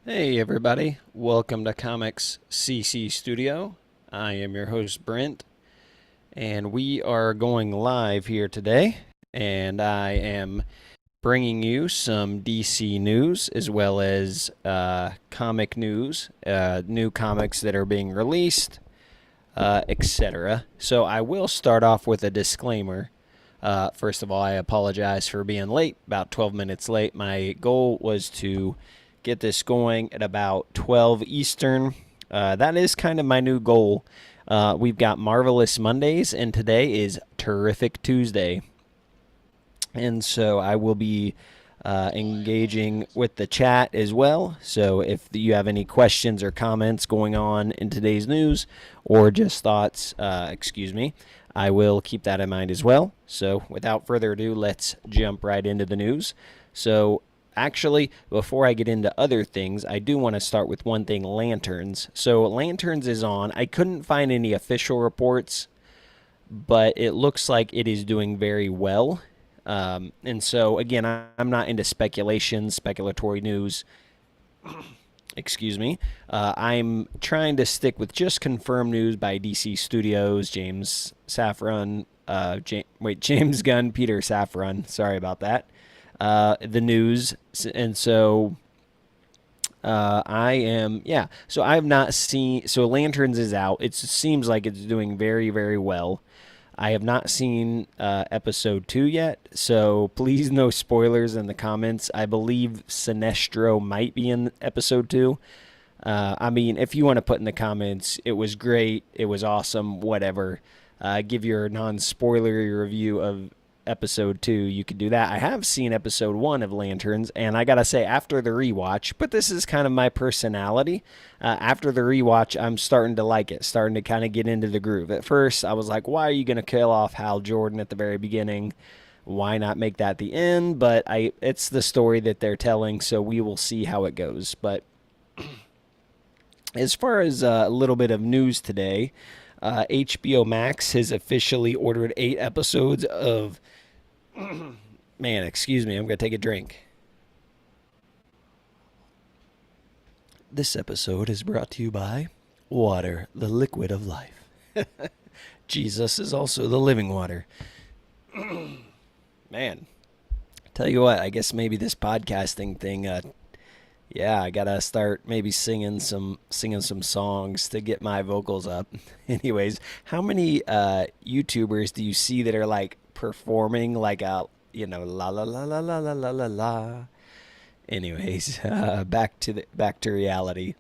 Hey everybody, welcome to Comics CC Studio. I am your host Brent, and we are going live here today. And I am bringing you some DC news as well as comic news, new comics that are being released, etc. So I will start off with a disclaimer. First of all, I apologize for being late, about 12 minutes late. My goal was to get this going at about 12 Eastern. That is kind of my new goal. We've got Marvelous Mondays, and today is Terrific Tuesday. And so I will be engaging with the chat as well. So if you have any questions or comments going on in today's news or just thoughts, I will keep that in mind as well. So without further ado, let's jump right into the news. So actually, before I get into other things, I do want to start with one thing, Lanterns. So Lanterns is on. I couldn't find any official reports, but it looks like it is doing very well. And so, again, I'm not into speculation, speculatory news. Excuse me. I'm trying to stick with just confirmed news by DC Studios, James Saffron, James Gunn, Peter Safran. Sorry about that. The news. And so So I have not seen. So Lanterns is out. It seems like it's doing very, very well. I have not seen episode 2 yet, so please no spoilers in the comments. I believe Sinestro might be in episode 2. I mean, if you want to put in the comments, it was great, it was awesome, whatever. Give your non-spoilery review of episode 2, you could do that. I have seen episode 1 of Lanterns, and I gotta say, after the rewatch, but this is kind of my personality. After the rewatch, I'm starting to like it, starting to kind of get into the groove. At first, I was like, why are you gonna kill off Hal Jordan at the very beginning? Why not make that the end? But it's the story that they're telling, so we will see how it goes. But as far as a little bit of news today, HBO Max has officially ordered 8 episodes of Man, excuse me, I'm going to take a drink. This episode is brought to you by water, the liquid of life. Jesus is also the living water. Man, tell you what, I guess maybe this podcasting thing, I gotta start maybe singing some songs to get my vocals up. Anyways, how many YouTubers do you see that are like performing like a la la la la la la la la la? Anyways, back to reality.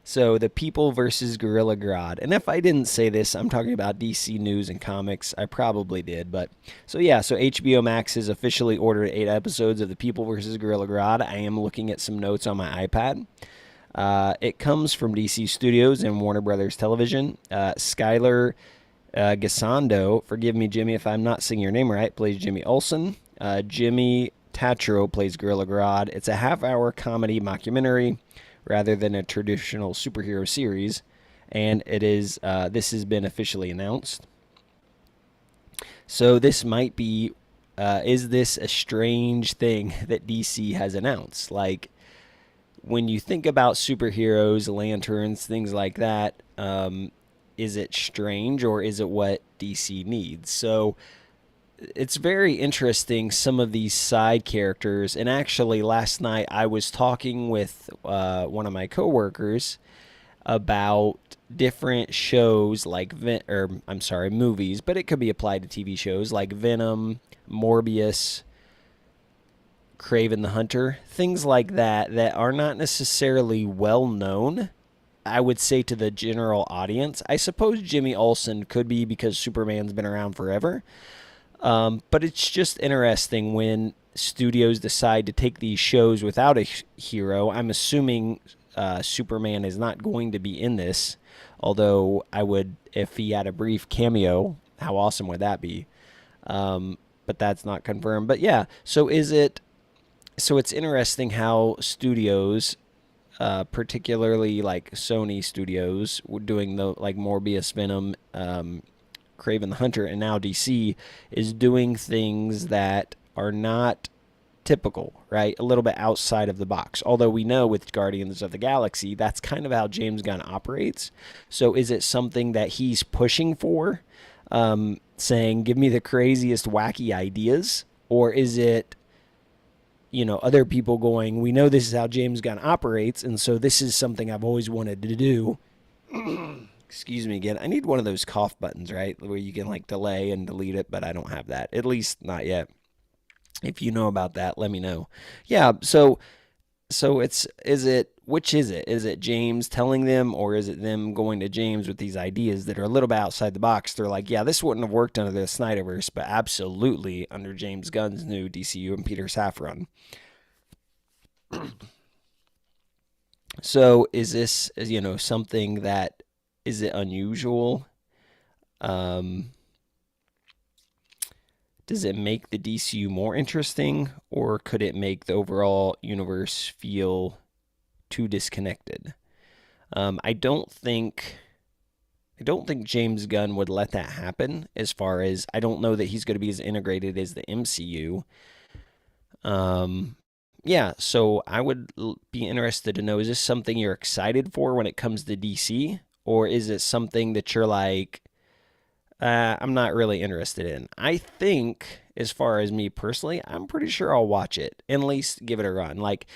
So the People versus Gorilla Grodd. And if I didn't say this, I'm talking about DC News and Comics. I probably did, but so HBO Max has officially ordered 8 episodes of the People versus Gorilla Grodd. I am looking at some notes on my iPad. It comes from DC Studios and Warner Brothers Television. Skylar Gassando, forgive me, Jimmy, if I'm not saying your name right, plays Jimmy Olsen. Jimmy Tatro plays Gorilla Grodd. It's a half-hour comedy mockumentary rather than a traditional superhero series, and this has been officially announced. So this might be, is this a strange thing that DC has announced? Like, when you think about superheroes, lanterns, things like that, is it strange or is it what DC needs? So it's very interesting, some of these side characters. And actually, last night I was talking with one of my coworkers about different shows like movies, but it could be applied to TV shows like Venom, Morbius, Craven the Hunter, things like that are not necessarily well known, I would say, to the general audience. I suppose Jimmy Olsen could be because Superman's been around forever. But it's just interesting when studios decide to take these shows without a hero. I'm assuming Superman is not going to be in this, although I would, if he had a brief cameo, how awesome would that be? But that's not confirmed. But yeah, so it's interesting how studios, particularly like Sony Studios, were doing the like Morbius, Venom, Craven the Hunter, and now DC is doing things that are not typical, right? A little bit outside of the box. Although we know with Guardians of the Galaxy, that's kind of how James Gunn operates. So is it something that he's pushing for, saying, give me the craziest, wacky ideas? Or is it, other people going, we know this is how James Gunn operates, and so this is something I've always wanted to do. Excuse me again. I need one of those cough buttons, right? Where you can like delay and delete it, but I don't have that. At least not yet. If you know about that, let me know. Yeah, so which is it? Is it James telling them, or is it them going to James with these ideas that are a little bit outside the box? They're like, yeah, this wouldn't have worked under the Snyderverse, but absolutely under James Gunn's new DCU and Peter Safran. So is this, something that, is it unusual? Does it make the DCU more interesting, or could it make the overall universe feel too disconnected? I don't think James Gunn would let that happen. As far as, I don't know that he's going to be as integrated as the MCU. Yeah, so I would be interested to know, is this something you're excited for when it comes to DC? Or is it something that you're like, I'm not really interested in? I think, as far as me personally, I'm pretty sure I'll watch it, and at least give it a run. Like,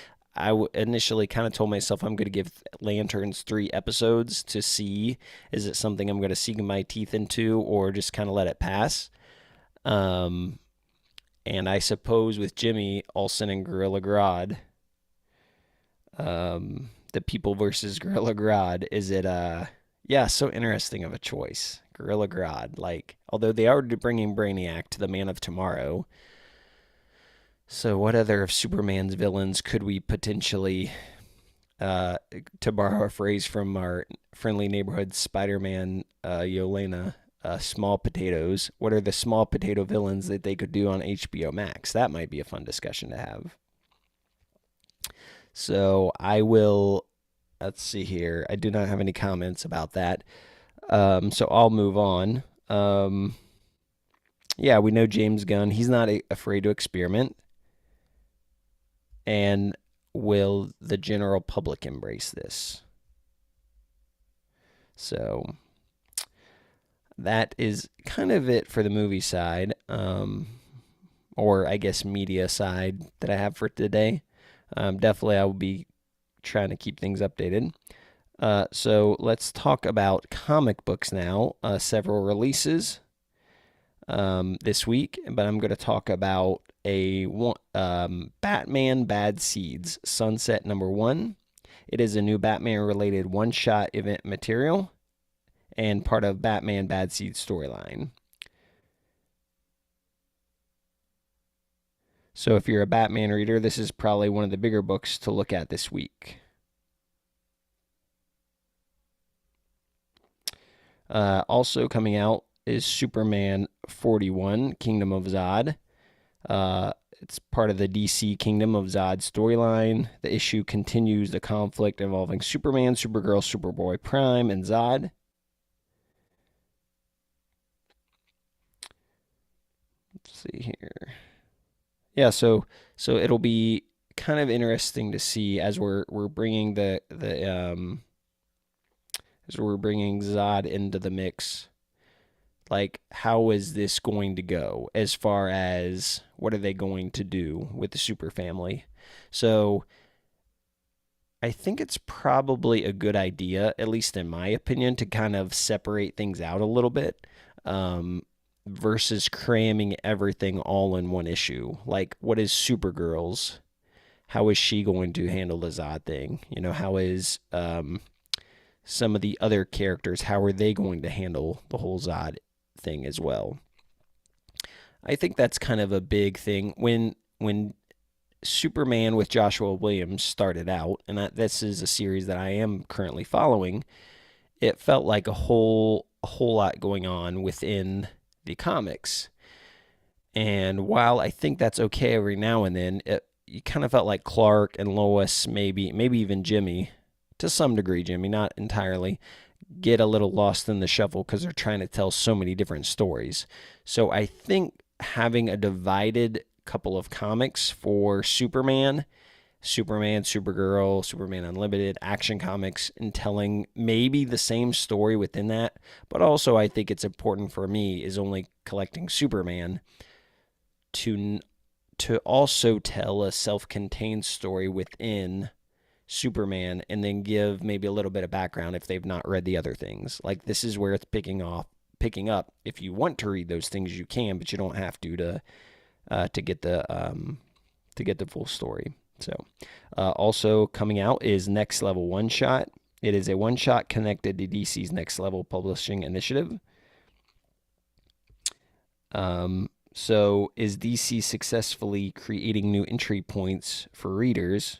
initially kind of told myself I'm going to give Lanterns 3 episodes to see, is it something I'm going to sink my teeth into, or just kind of let it pass? And I suppose with Jimmy Olsen and Gorilla Grodd, the People versus Gorilla Grodd, is it, so interesting of a choice. Gorilla Grodd, like, although they are bringing Brainiac to the Man of Tomorrow, so what other of Superman's villains could we potentially, to borrow a phrase from our friendly neighborhood Spider-Man, Yelena, small potatoes. What are the small potato villains that they could do on HBO Max? That might be a fun discussion to have. So let's see here. I do not have any comments about that. So I'll move on. Yeah, we know James Gunn. He's not afraid to experiment. And will the general public embrace this? So that is kind of it for the movie side, or I guess media side that I have for today. Definitely I will be trying to keep things updated. So let's talk about comic books now. Several releases this week, but I'm going to talk about Batman Bad Seeds, Sunset #1. It is a new Batman-related one-shot event material and part of Batman Bad Seeds storyline. So if you're a Batman reader, this is probably one of the bigger books to look at this week. Also coming out is Superman 41, Kingdom of Zod. It's part of the DC Kingdom of Zod storyline. The issue continues the conflict involving Superman, Supergirl, Superboy Prime, and Zod. Let's see here. Yeah, so it'll be kind of interesting to see as we're bringing as we're bringing Zod into the mix. Like, how is this going to go as far as what are they going to do with the super family? So I think it's probably a good idea, at least in my opinion, to kind of separate things out a little bit, versus cramming everything all in one issue. Like, what is Supergirl's? How is she going to handle the Zod thing? How is some of the other characters, how are they going to handle the whole Zod thing as well? I think that's kind of a big thing. When Superman with Joshua Williams started out, and this is a series that I am currently following, it felt like a whole lot going on within the comics. And while I think that's okay every now and then, you kind of felt like Clark and Lois, maybe even Jimmy, to some degree, Jimmy, not entirely, get a little lost in the shuffle because they're trying to tell so many different stories. So I think having a divided couple of comics for Superman, Supergirl, Superman Unlimited, Action Comics, and telling maybe the same story within that. But also, I think it's important for me is only collecting Superman to also tell a self-contained story within Superman, and then give maybe a little bit of background if they've not read the other things. Like, this is where it's picking up. If you want to read those things, you can, but you don't have to get the full story. So, also coming out is Next Level One Shot. It is a one shot connected to DC's Next Level publishing initiative. So, is DC successfully creating new entry points for readers,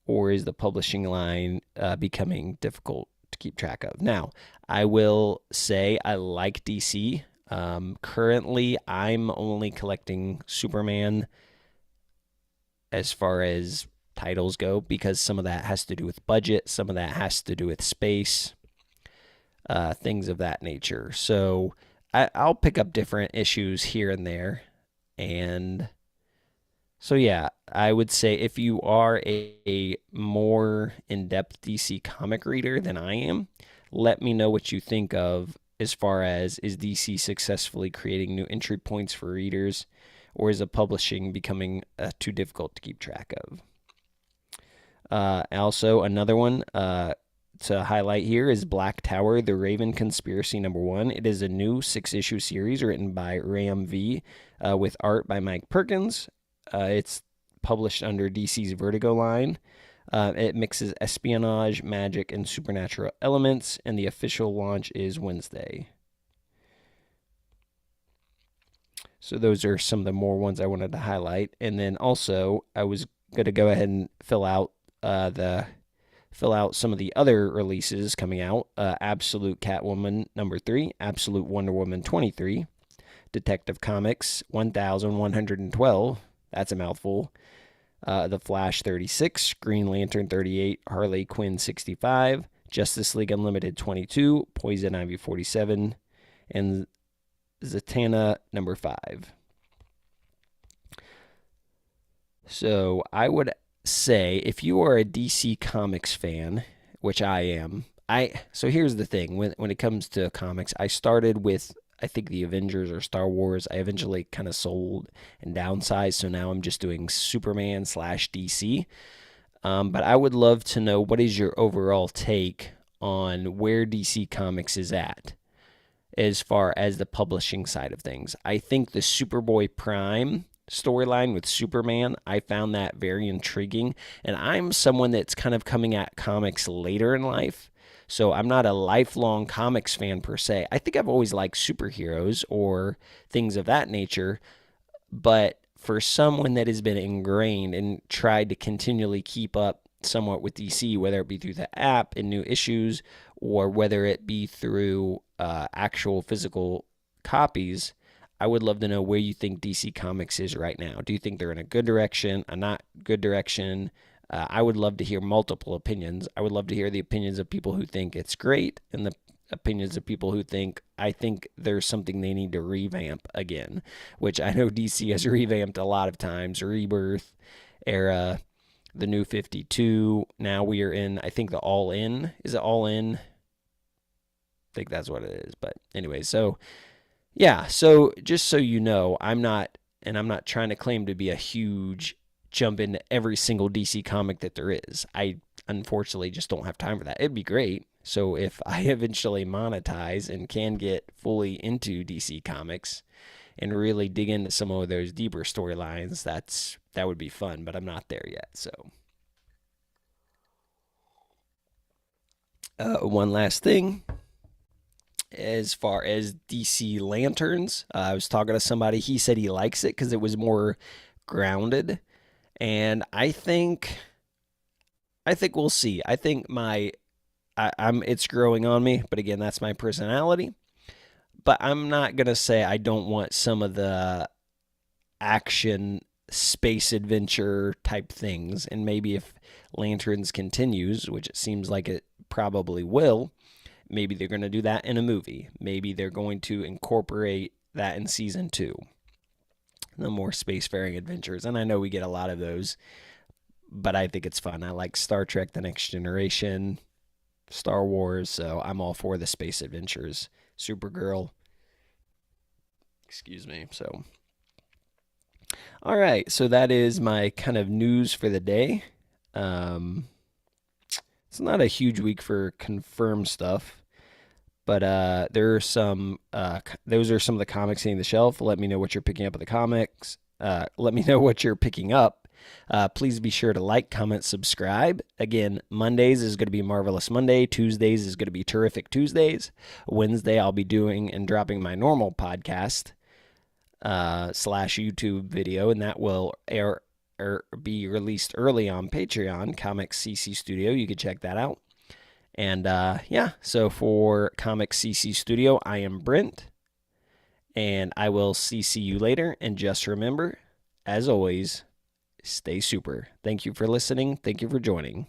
or is the publishing line becoming difficult to keep track of? Now, I will say I like DC. Currently, I'm only collecting Superman as far as titles go, because some of that has to do with budget, some of that has to do with space, things of that nature. So I'll pick up different issues here and there. And so, yeah, I would say if you are a more in-depth DC comic reader than I am, let me know what you think of as far as, is DC successfully creating new entry points for readers, or is the publishing becoming too difficult to keep track of? Also, another one to highlight here is Black Tower, The Raven Conspiracy #1. It is a new 6-issue series written by Ram V with art by Mike Perkins. It's published under DC's Vertigo line. It mixes espionage, magic, and supernatural elements, and the official launch is Wednesday. So those are some of the more ones I wanted to highlight. And then also, I was going to go ahead and fill out some of the other releases coming out. Absolute Catwoman #3, Absolute Wonder Woman 23, Detective Comics 1112. That's a mouthful. The Flash 36, Green Lantern 38, Harley Quinn 65, Justice League Unlimited 22, Poison Ivy 47, and Zatanna #5. So I would say if you are a DC Comics fan, which I am, so here's the thing. When it comes to comics, I started with, I think, the Avengers or Star Wars. I eventually kind of sold and downsized, so now I'm just doing Superman/DC. But I would love to know, what is your overall take on where DC Comics is at as far as the publishing side of things? I think the Superboy Prime storyline with Superman, I found that very intriguing. And I'm someone that's kind of coming at comics later in life, so I'm not a lifelong comics fan per se. I think I've always liked superheroes or things of that nature, but for someone that has been ingrained and tried to continually keep up somewhat with DC, whether it be through the app and new issues, or whether it be through actual physical copies, I would love to know where you think DC Comics is right now. Do you think they're in a good direction, a not good direction? I would love to hear multiple opinions. I would love to hear the opinions of people who think it's great, and the opinions of people who think, I think there's something they need to revamp again, which I know DC has revamped a lot of times. Rebirth era, the New 52. Now we are in, I think, the All In. Is it All In? I think that's what it is. But anyway, so yeah, so just so you know, I'm not trying to claim to be a huge jump into every single DC comic that there is. I unfortunately just don't have time for that. It'd be great. So if I eventually monetize and can get fully into DC Comics and really dig into some of those deeper storylines, that would be fun, but I'm not there yet. So one last thing. As far as DC Lanterns, I was talking to somebody. He said he likes it because it was more grounded, and I think we'll see. I think it's growing on me, but again, that's my personality. But I'm not gonna say I don't want some of the action space adventure type things, and maybe if Lanterns continues, which it seems like it probably will, maybe they're going to do that in a movie. Maybe they're going to incorporate that in season 2. the more spacefaring adventures. And I know we get a lot of those, but I think it's fun. I like Star Trek: The Next Generation, Star Wars, so I'm all for the space adventures. Supergirl, excuse me. So, all right, so that is my kind of news for the day. Um, it's not a huge week for confirmed stuff, but there are some. Those are some of the comics hitting the shelf. Let me know what you're picking up at the comics. Let me know what you're picking up. Please be sure to like, comment, subscribe. Again, Mondays is going to be Marvelous Monday. Tuesdays is going to be Terrific Tuesdays. Wednesday, I'll be doing and dropping my normal podcast slash YouTube video, and that will air or be released early on Patreon, Comics CC Studio. You can check that out. And yeah, so for Comics CC Studio, I am Brent, and I will CC you later. And just remember, as always, stay super. Thank you for listening. Thank you for joining.